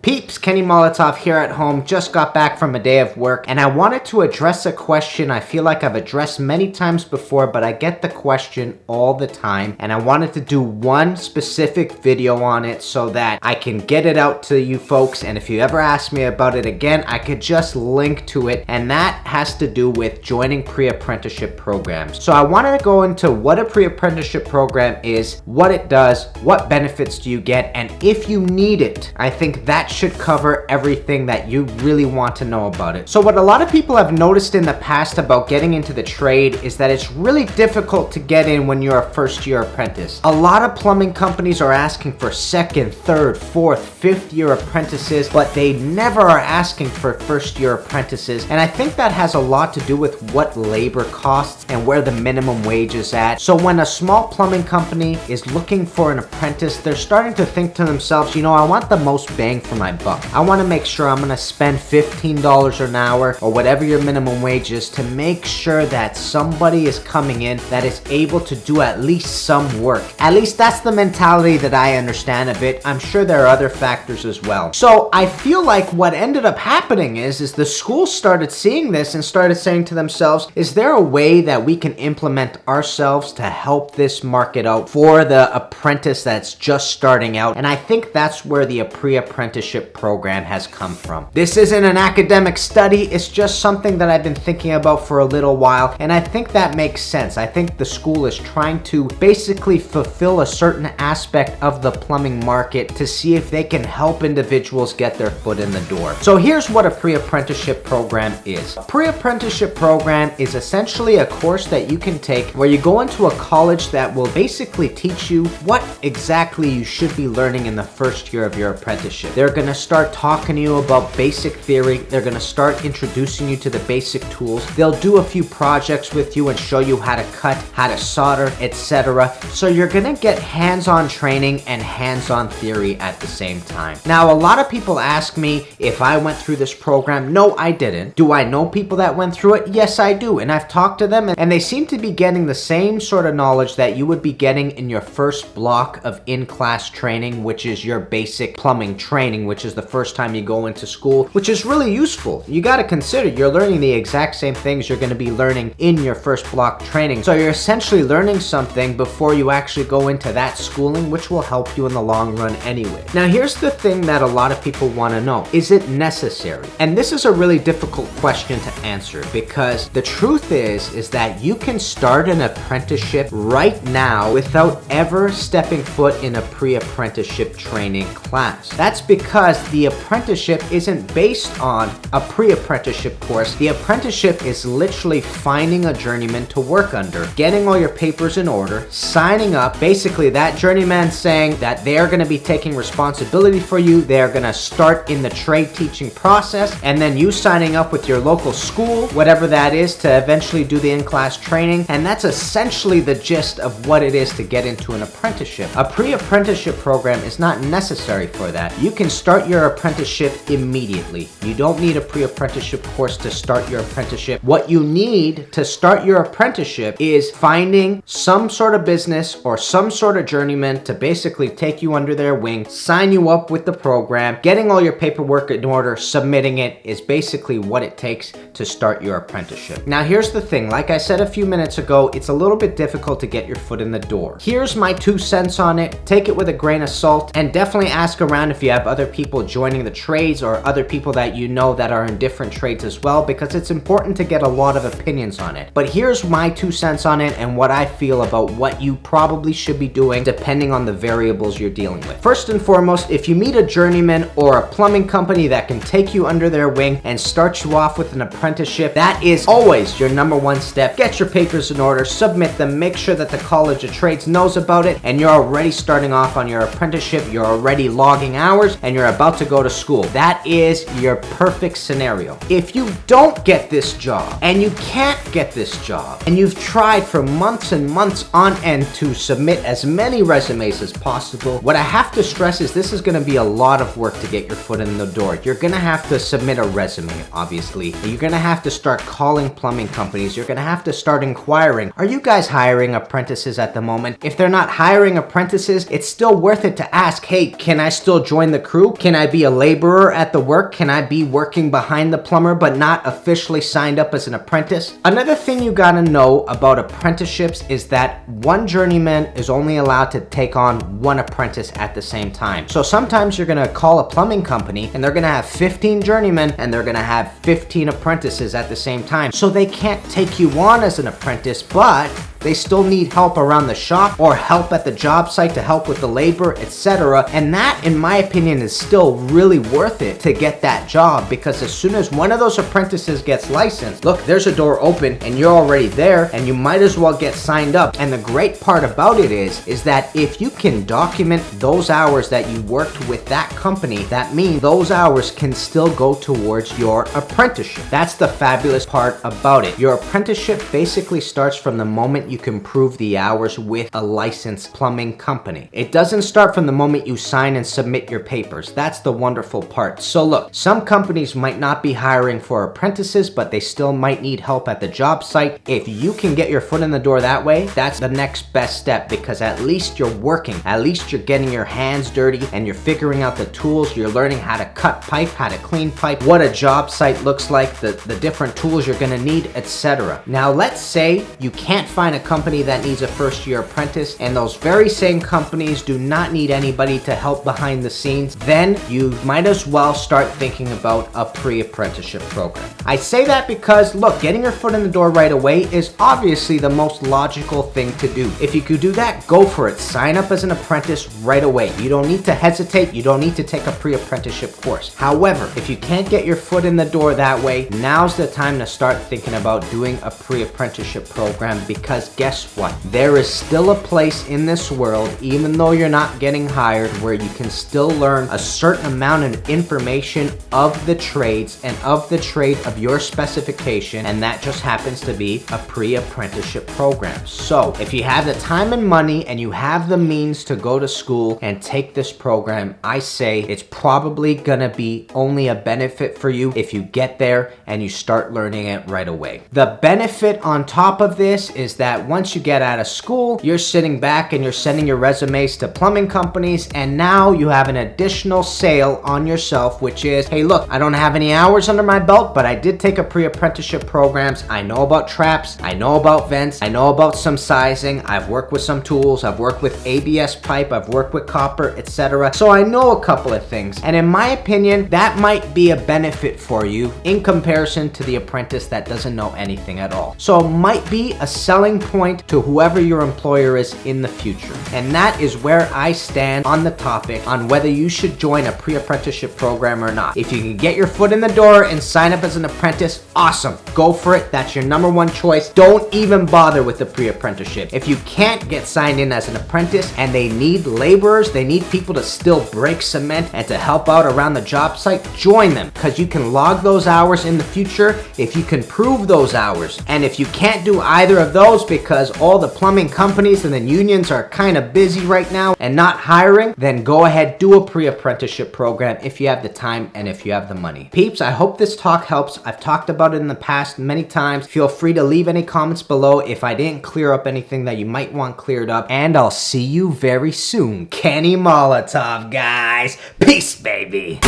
Peeps, Kenny Molotov here at home, just got back from a day of work, and I wanted to address a question I feel like I've addressed many times before, but I get the question all the time, and I wanted to do one specific video on it so that I can get it out to you folks, and if you ever ask me about it again, I could just link to it, and that has to do with joining pre-apprenticeship programs. So I wanted to go into what a pre-apprenticeship program is, what it does, what benefits do you get, and if you need it. I think that should cover everything that you really want to know about it. So what a lot of people have noticed in the past about getting into the trade is that it's really difficult to get in when you're a first-year apprentice. A lot of plumbing companies are asking for second, third, fourth, fifth-year apprentices, but they never are asking for first-year apprentices, and I think that has a lot to do with what labor costs and where the minimum wage is at. So when a small plumbing company is looking for an apprentice, they're starting to think to themselves, you know, I want the most bang for my buck. I want to make sure I'm going to spend $15 an hour or whatever your minimum wage is to make sure that somebody is coming in that is able to do at least some work. At least that's the mentality that I understand of it. I'm sure there are other factors as well. So I feel like what ended up happening is the schools started seeing this and started saying to themselves, is there a way that we can implement ourselves to help this market out for the apprentice that's just starting out? And I think that's where the pre-apprenticeship program has come from. This isn't an academic study, it's just something that I've been thinking about for a little while, and I think that makes sense. I think the school is trying to basically fulfill a certain aspect of the plumbing market to see if they can help individuals get their foot in the door. So here's what a pre-apprenticeship program is. A pre-apprenticeship program is essentially a course that you can take where you go into a college that will basically teach you what exactly you should be learning in the first year of your apprenticeship. They're going to start talking to you about basic theory. They're going to start introducing you to the basic tools. They'll do a few projects with you and show you how to cut, how to solder, etc. So you're going to get hands-on training and hands-on theory at the same time. Now, a lot of people ask me if I went through this program. No, I didn't. Do I know people that went through it? Yes, I do. And I've talked to them, and they seem to be getting the same sort of knowledge that you would be getting in your first block of in-class training, which is your basic plumbing training, which is the first time you go into school, which is really useful. You got to consider you're learning the exact same things you're going to be learning in your first block training. So you're essentially learning something before you actually go into that schooling, which will help you in the long run anyway. Now, here's the thing that a lot of people want to know. Is it necessary? And this is a really difficult question to answer, because the truth is that you can start an apprenticeship right now without ever stepping foot in a pre-apprenticeship training class. That's because the apprenticeship isn't based on a pre-apprenticeship course. The apprenticeship is literally finding a journeyman to work under, getting all your papers in order, signing up, basically that journeyman saying that they are going to be taking responsibility for you, they're going to start in the trade teaching process, and then you signing up with your local school, whatever that is, to eventually do the in-class training. And that's essentially the gist of what it is to get into an apprenticeship. A pre-apprenticeship program is not necessary for that. You can start your apprenticeship immediately. You don't need a pre-apprenticeship course to start your apprenticeship. What you need to start your apprenticeship is finding some sort of business or some sort of journeyman to basically take you under their wing, sign you up with the program, getting all your paperwork in order, submitting it is basically what it takes to start your apprenticeship. Now, here's the thing. Like I said a few minutes ago, it's a little bit difficult to get your foot in the door. Here's my 2 cents on it. Take it with a grain of salt, and definitely ask around if you have other people joining the trades or other people that you know that are in different trades as well, because it's important to get a lot of opinions on it. But here's my 2 cents on it and what I feel about what you probably should be doing depending on the variables you're dealing with. First and foremost, if you meet a journeyman or a plumbing company that can take you under their wing and start you off with an apprenticeship, that is always your number 1 step. Get your papers in order, submit them, make sure that the College of Trades knows about it, and you're already starting off on your apprenticeship, you're already logging hours, and you're about to go to school. That is your perfect scenario. If you don't get this job, and you can't get this job, and you've tried for months and months on end to submit as many resumes as possible, what I have to stress is this is going to be a lot of work to get your foot in the door. You're going to have to submit a resume, obviously. You're going to have to start calling plumbing companies. You're going to have to start inquiring, are you guys hiring apprentices at the moment? If they're not hiring apprentices, it's still worth it to ask, hey, can I still join the crew? Can I be a laborer at the work? Can I be working behind the plumber but not officially signed up as an apprentice? Another thing you gotta know about apprenticeships is that one journeyman is only allowed to take on one apprentice at the same time. So sometimes you're gonna call a plumbing company and they're gonna have 15 journeymen and they're gonna have 15 apprentices at the same time. So they can't take you on as an apprentice, but they still need help around the shop or help at the job site to help with the labor, etc. And that, in my opinion, is still really worth it to get that job, because as soon as one of those apprentices gets licensed, look, there's a door open and you're already there and you might as well get signed up. And the great part about it is that if you can document those hours that you worked with that company, that means those hours can still go towards your apprenticeship. That's the fabulous part about it. Your apprenticeship basically starts from the moment you can prove the hours with a licensed plumbing company. It doesn't start from the moment you sign and submit your papers. That's the wonderful part. So look, some companies might not be hiring for apprentices, but they still might need help at the job site. If you can get your foot in the door that way, that's the next best step, because at least you're working. At least you're getting your hands dirty and you're figuring out the tools. You're learning how to cut pipe, how to clean pipe, what a job site looks like, the different tools you're gonna need, etc. Now let's say you can't find a company that needs a first-year apprentice, and those very same companies do not need anybody to help behind the scenes. Then you might as well start thinking about a pre-apprenticeship program. I say that because, look, getting your foot in the door right away is obviously the most logical thing to do. If you could do that, go for it. Sign up as an apprentice right away. You don't need to hesitate. You don't need to take a pre-apprenticeship course. However, if you can't get your foot in the door that way, now's the time to start thinking about doing a pre-apprenticeship program, because guess what? There is still a place in this world, even though you're not getting hired, where you can still learn a certain amount of information of the trades and of the trade of your specification, and that just happens to be a pre-apprenticeship program. So if you have the time and money and you have the means to go to school and take this program, I say it's probably gonna be only a benefit for you if you get there and you start learning it right away. The benefit on top of this is that once you get out of school, you're sitting back and you're sending your resumes to plumbing companies, and now you have an additional sale on yourself, which is, hey look, I don't have any hours under my belt, but I did take a pre-apprenticeship programs. I know about traps, I know about vents, I know about some sizing, I've worked with some tools, I've worked with ABS pipe, I've worked with copper, etc. So I know a couple of things, and in my opinion, that might be a benefit for you in comparison to the apprentice that doesn't know anything at all. So it might be a selling point to whoever your employer is in the future. And that is where I stand on the topic on whether you should join a pre-apprenticeship program or not. If you can get your foot in the door and sign up as an apprentice, awesome. Go for it. That's your number one choice. Don't even bother with the pre-apprenticeship. If you can't get signed in as an apprentice and they need laborers, they need people to still break cement and to help out around the job site, join them, because you can log those hours in the future if you can prove those hours. And if you can't do either of those because all the plumbing companies and the unions are kind of busy right now and not hiring, then go ahead, do a pre-apprenticeship program if you have the time and if you have the money. Peeps, I hope this talk helps. I've talked about it in the past many times. Feel free to leave any comments below if I didn't clear up anything that you might want cleared up, and I'll see you very soon. Kenny Molotov, guys. Peace, baby.